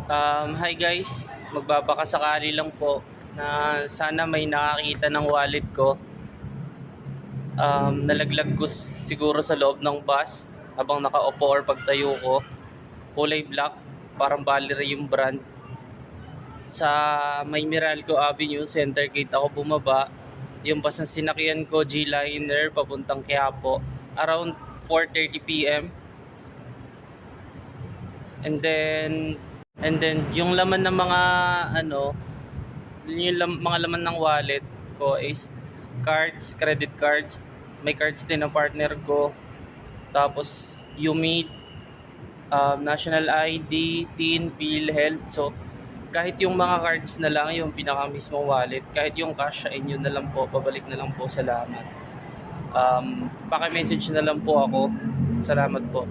Hi guys, magbabakasakali lang po na sana may nakakita ng wallet ko. Nalaglag ko siguro sa loob ng bus habang nakaupo or pagtayo ko. Kulay black, parang Valerie yung brand. Sa may Meralco Avenue, Center Gate ako bumaba. Yung bus na sinakyan ko, G-Liner, papuntang Quiapo. Around 4:30 p.m. And then, yung laman ng mga mga laman ng wallet ko is cards, credit cards. May cards din ng partner ko. Tapos UMID, National ID, TIN, PhilHealth. So kahit yung mga cards na lang yung pinaka mismong wallet, kahit yung cash sa inyo na lang po, pabalik na lang po, salamat. Paki-message na lang po ako. Salamat po.